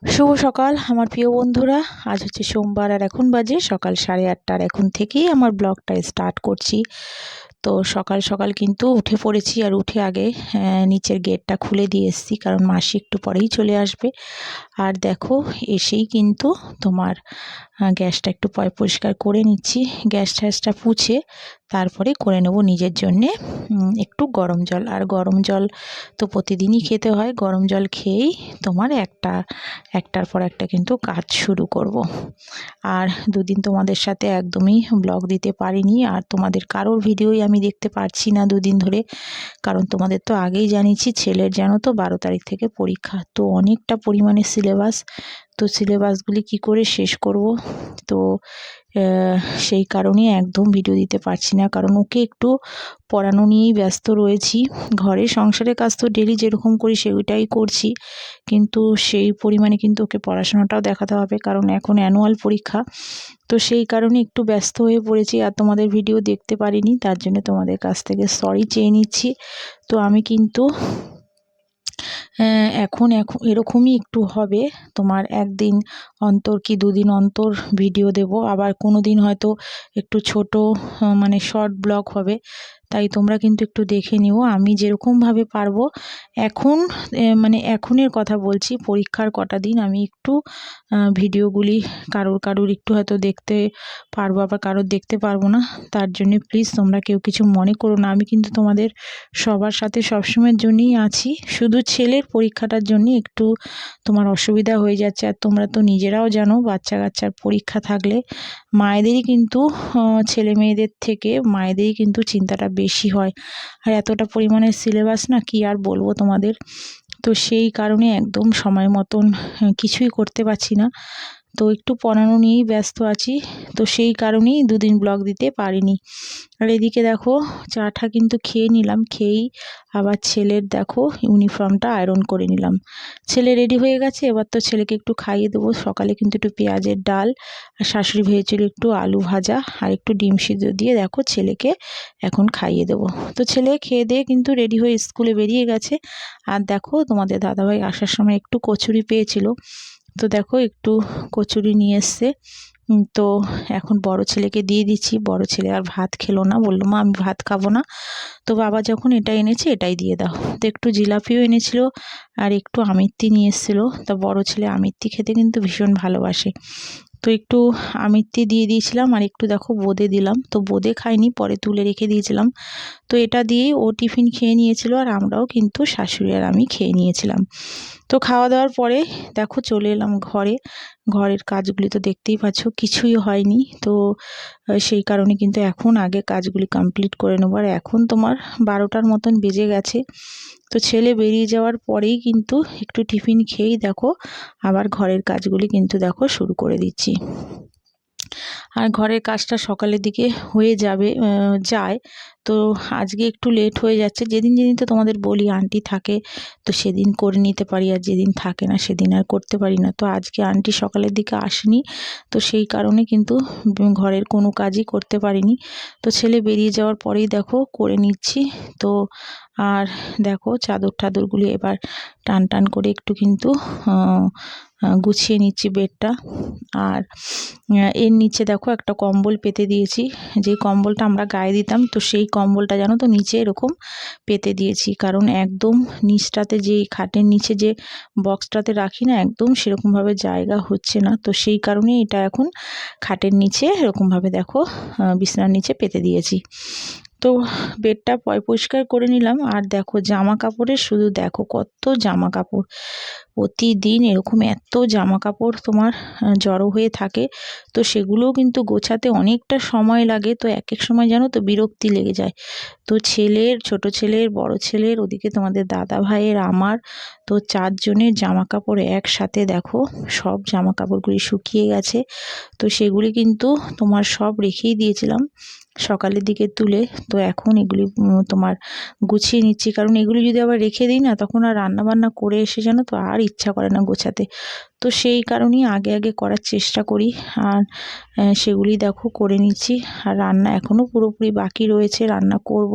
শুভ সকাল আমার প্রিয় বন্ধুরা। আজ হচ্ছে সোমবার আর এখন বাজে সকাল 8:30। আর এখন থেকেই আমার ব্লগটা স্টার্ট করছি। তো সকাল সকাল কিন্তু উঠে পড়েছি, আর উঠে আগে নিচের গেটটা খুলে দিয়ে এসেছি, কারণ মাসি একটু পরেই চলে আসবে। আর দেখো, এসেই কিন্তু তোমার গ্যাসটা একটু পরিষ্কার করে নিচ্ছি। গ্যাস ট্যাসটা পুছে তারপরে করে নেব নিজের জন্যে একটু গরম জল। আর গরম জল তো প্রতিদিনই খেতে হয়। গরম জল খেয়েই তোমার একটার পর একটা কিন্তু কাজ শুরু করব। আর দুদিন তোমাদের সাথে একদমই ব্লগ দিতে পারিনি, আর তোমাদের কারোর ভিডিওই আমি দেখতে পারছি না দুদিন ধরে। কারণ তোমাদের তো আগেই জানিয়েছি, ছেলের জানো তো 12 তারিখ থেকে পরীক্ষা, তো অনেকটা পরিমাণে সিলেবাস। তো সিলেবাসগুলি কি করে শেষ করব, তো সেই কারণে একদম ভিডিও দিতে পারছি না, কারণ ওকে একটু পড়ানো নিয়েই ব্যস্ত রয়েছি। ঘরে সংসারের কাজ তো ডেলি যেরকম করি সেটাই করছি, কিন্তু সেই পরিমাণে কিন্তু ওকে পড়াশোনাটাও দেখাতে হবে, কারণ এখন অ্যানুয়াল পরীক্ষা। তো সেই কারণে একটু ব্যস্ত হয়ে পড়েছি, আর তোমাদের ভিডিও দেখতে পারিনি, তার জন্য তোমাদের কাছ থেকে সরি চেয়ে নিচ্ছি। তো আমি কিন্তু এখন এরকমই একটু হবে, তোমার একদিন অন্তর কি দুদিন অন্তর ভিডিও দেব, আবার কোনো দিন হয়তো একটু ছোট মানে শর্ট ব্লগ হবে। তাই তোমরা কিন্তু একটু দেখে নিও আমি যেরকমভাবে পারবো। এখন মানে এখনের কথা বলছি, পরীক্ষার কটা দিন আমি একটু ভিডিওগুলি কারোর একটু হয়তো দেখতে পারবো, আবার কারোর দেখতে পারবো না। তার জন্য প্লিজ তোমরা কেউ কিছু মনে করো না। আমি কিন্তু তোমাদের সবার সাথে সবসময়ের জন্যই আছি, শুধু ছেলের পরীক্ষাটার জন্য একটু তোমার অসুবিধা হয়ে যাচ্ছে। আর তোমরা তো নিজেরাও জানো, বাচ্চা কাচ্চার পরীক্ষা থাকলে মায়েদেরই কিন্তু ছেলে মেয়েদের থেকে মায়েদেরই কিন্তু চিন্তাটা বেশি হয়। আর এতটা পরিমাণের সিলেবাস না, কি আর বলবো তোমাদের। তো সেই কারণে একদম সময় মতন কিছুই করতে পারছি না, তো একটু পড়ানো নিয়েই ব্যস্ত আছি। তো সেই কারণেই দুদিন ব্লগ দিতে পারিনি। আর এদিকে দেখো, চাটা কিন্তু খেয়ে নিলাম, খেয়েই আবার ছেলের দেখো ইউনিফর্মটা আয়রন করে নিলাম। ছেলে রেডি হয়ে গেছে, এবার তো ছেলেকে একটু খাইয়ে দেবো। সকালে কিন্তু একটু পেঁয়াজের ডাল আর শাশুড়ি ভেজেছিল একটু আলু ভাজা আর একটু ডিম সিদ্ধ দিয়ে দেখো ছেলেকে এখন খাইয়ে দেবো। তো ছেলে খেয়ে দিয়ে কিন্তু রেডি হয়ে স্কুলে বেরিয়ে গেছে। আর দেখো, তোমাদের দাদাভাই আসার সময় একটু কচুরি পেয়েছিল, তো দেখো একটু কচুরি নিয়ে এসছে। তো এখন বড় ছেলেকে দিয়ে দিচ্ছি। বড় ছেলে আর ভাত খেলো না, বললো মা আমি ভাত খাবো না। তো বাবা যখন এটা এনেছে এটাই দিয়ে দাও। তো একটু জিলাপিও এনেছিল আর একটু আমিত্তি নিয়ে এসেছিলো। তা বড় ছেলে আমিত্তি খেতে কিন্তু ভীষণ ভালোবাসে, তো একটু আমিত্তি দিয়ে দিয়েছিলাম, আর একটু দেখো বোঁদে দিলাম। তো বোঁদে খাইনি, পরে তুলে রেখে দিয়েছিলাম। তো এটা দিয়েই ও টিফিন খেয়ে নিয়েছিল, আর আমরাও কিন্তু শাশুড়ি আর আমি খেয়ে নিয়েছিলাম। তো খাওয়া দাওয়ার পরে দেখো চলে এলাম ঘরে। ঘরের কাজগুলি তো দেখতেই পাচ্ছ কিছুই হয়নি। তো সেই কারণে কিন্তু এখন আগে কাজগুলি কমপ্লিট করে নেবো। আর এখন তোমার 12টার মতন বেজে গেছে। তো ছেলে বেরিয়ে যাওয়ার পরেই কিন্তু একটু টিফিন খেয়েই দেখো আবার ঘরের কাজগুলি কিন্তু দেখো শুরু করে দিচ্ছি। আর ঘরের কাজটা সকালের দিকে হয়ে যায়। তো আজকে একটু লেট হয়ে যাচ্ছে। যেদিন যেদিন তো তোমাদের বলি আন্টি থাকে, তো সেদিন করে নিতে পারি, আর যেদিন থাকে না সেদিন আর করতে পারি না। তো আজকে আন্টি সকালের দিকে আসেনি, তো সেই কারণে কিন্তু ঘরের কোনো কাজই করতে পারিনি। তো ছেলে বেরিয়ে যাওয়ার পরেই দেখো করে নিচ্ছি। তো আর দেখো চাদর টাদরগুলি এবার টান টান করে একটু কিন্তু গুছিয়ে নিচ্ছি বেডটা। আর এর নিচে দেখো একটা কম্বল পেতে দিয়েছি, যেই কম্বলটা আমরা গায়ে দিতাম, তো সেই কম্বলটা জানো তো নিচে এরকম পেতে দিয়েছি, কারণ একদম নিচটাতে যেই খাটের নিচে যে বক্সটাতে রাখি না, একদম সেরকমভাবে জায়গা হচ্ছে না। তো সেই কারণে এটা এখন খাটের নিচে এরকমভাবে দেখো বিছানার নিচে পেতে দিয়েছি। তো বেডটা পরিষ্কার করে নিলাম। আর দেখো জামা কাপড়ের শুধু দেখো কত জামা কাপড়, প্রতিদিন এরকম এত জামা কাপড় তোমার জড়ো হয়ে থাকে। তো সেগুলোও কিন্তু গোছাতে অনেকটা সময় লাগে। তো এক এক সময় জানো তো বিরক্তি লেগে যায়। তো ছেলের, ছোট ছেলের, বড় ছেলের, ওদিকে তোমাদের দাদা ভাইয়ের, আমার, তো 4 জনের জামা কাপড় একসাথে দেখো সব জামা কাপড়গুলি শুকিয়ে গেছে। তো সেগুলি কিন্তু তোমার সব রেখেই দিয়েছিলাম সকালের দিকে তুলে। তো এখন এগুলি তোমার গুছিয়ে নিচ্ছি, কারণ এগুলি যদি আবার রেখে দিই না, তখন আর রান্না বান্না করে এসে জানো তো আর ইচ্ছা করে না গোছাতে। তো সেই কারণেই আগে আগে করার চেষ্টা করি। আর সেগুলি দেখো করে নিচ্ছি। আর রান্না এখনও পুরোপুরি বাকি রয়েছে, রান্না করব।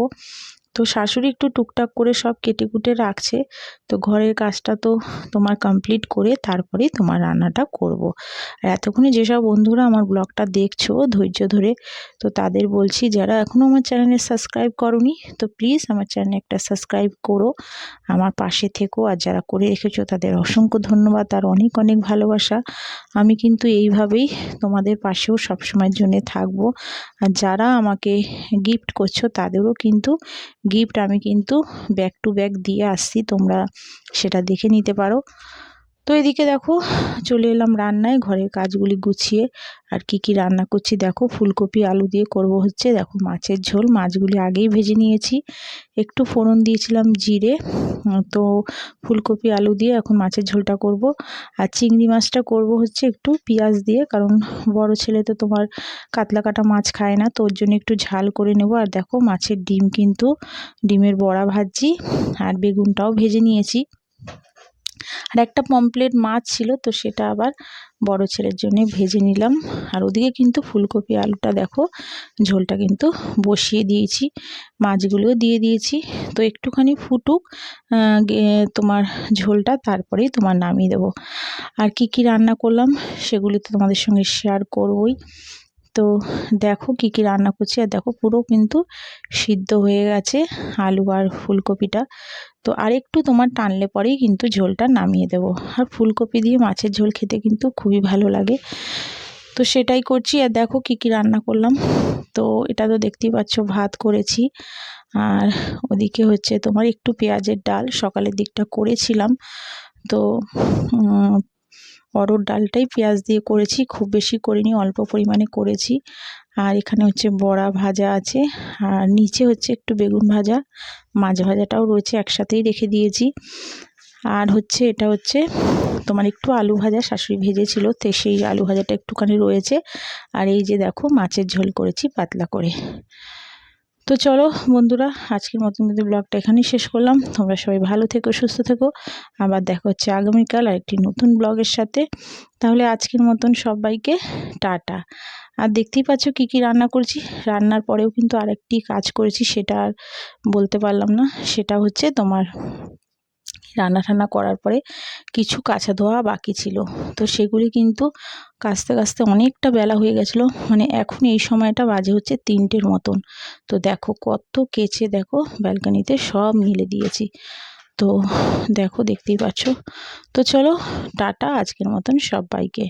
তো শাশুড়ি একটু টুকটাক করে সব কেটে কুটে রাখছে। তো ঘরের কাজটা তো তোমার কমপ্লিট করে তারপরেই তোমার রান্নাটা করব। আর এতক্ষণে যেসব বন্ধুরা আমার ব্লগটা দেখছো ধৈর্য ধরে, তো তাদের বলছি যারা এখনও আমার চ্যানেলে সাবস্ক্রাইব করোনি তো প্লিজ আমার চ্যানেলে একটা সাবস্ক্রাইব করো, আমার পাশে থেকো। আর যারা করে রেখেছো তাদের অসংখ্য ধন্যবাদ আর অনেক অনেক ভালোবাসা। আমি কিন্তু এইভাবেই তোমাদের পাশেও সবসময়ের জন্য থাকবো। আর যারা আমাকে গিফট করছো তাদেরও কিন্তু গিফট আমি কিন্তু ব্যাক টু ব্যাক দিয়ে আসছি, তোমরা সেটা দেখে নিতে পারো। তো এদিকে দেখো চলে এলাম রান্নায়, ঘরের কাজগুলি গুছিয়ে। আর কি রান্না করছি দেখো, ফুলকপি আলু দিয়ে করব হচ্ছে দেখো মাছের ঝোল। মাছগুলি আগেই ভেজে নিয়েছি, একটু ফোড়ন দিয়েছিলাম জিরে। তো ফুলকপি আলু দিয়ে এখন মাছের ঝোলটা করব। আর চিংড়ি মাছটা করব হচ্ছে একটু পেঁয়াজ দিয়ে, কারণ বড় ছেলে তো তোমার কাতলা কাটা মাছ খায় না, তো ওর জন্য একটু ঝাল করে নেব। আর দেখো মাছের ডিম, কিন্তু ডিমের বড়া ভাজছি আর বেগুনটাও ভেজে নিয়েছি। আর একটা পমপ্লেট মাছ ছিল, তো সেটা আবার বড় ছেলের জন্য ভেজে নিলাম। আর ওদিকে কিন্তু ফুলকপি আলুটা দেখো ঝোলটা কিন্তু বসিয়ে দিয়েছি, মাছগুলোও দিয়ে দিয়েছি। তো একটুখানি ফুটুক তোমার ঝোলটা, তারপরেই তোমার নামিয়ে দেবো। আর কি রান্না করলাম সেগুলি তো তোমাদের সঙ্গে শেয়ার করবই। তো দেখো কি রান্না করছি। আর দেখো পুরো কিন্তু সিদ্ধ হয়ে গেছে আলু আর ফুলকপিটা। তো আরেকটু তোমার টানলে পরেই কিন্তু ঝোলটা নামিয়ে দেব। আর ফুলকপি দিয়ে মাছের ঝোল খেতে কিন্তু খুবই ভালো লাগে, তো সেটাই করছি। আর দেখো কি রান্না করলাম। তো এটা তো দেখতেই পাচ্ছ, ভাত করেছি। আর ওদিকে হচ্ছে তোমার একটু পেঁয়াজের ডাল সকালের দিকটা করেছিলাম। তো অরহর ডালটাই পেঁয়াজ দিয়ে করেছি, খুব বেশি করিনি, অল্প পরিমাণে করেছি। আর এখানে হচ্ছে বড়া ভাজা আছে, আর নিচে হচ্ছে একটু বেগুন ভাজা, মাছ ভাজাটাও রয়েছে, একসাথেই রেখে দিয়েছি। আর হচ্ছে এটা হচ্ছে তোমার একটু আলু ভাজা শাশুড়ি ভেজেছিল, তো সেই আলু ভাজাটা একটুখানি রয়েছে। আর এই যে দেখো মাছের ঝোল করেছি পাতলা করে। তো চলো বন্ধুরা, আজকের মতন কিন্তু ব্লগটা এখানেই শেষ করলাম। তোমরা সবাই ভালো থেকো, সুস্থ থেকো। আবার দেখা হচ্ছে আগামীকাল আরেকটি নতুন ব্লগের সাথে। তাহলে আজকের মতন সবাইকে টাটা। আর দেখতেই পাচ্ছ কি রান্না করেছি। রান্নার পরেও কিন্তু আরেকটি কাজ করেছি, সেটা আর বলতে পারলাম না। সেটা হচ্ছে তোমার রান্না টান্না করার পরে কিছু কাচা ধোয়া বাকি ছিল, তো সেগুলি কিন্তু কাচতে কাচতে অনেকটা বেলা হয়ে গেছিলো। মানে এখন এই সময়টা বাজে হচ্ছে 3টের মতন। তো দেখো কত কেচে দেখো ব্যালকনিতে সব মেলে দিয়েছি। তো দেখো দেখতেই পাচ্ছ। তো চলো টাটা আজকের মতন সবাইকে।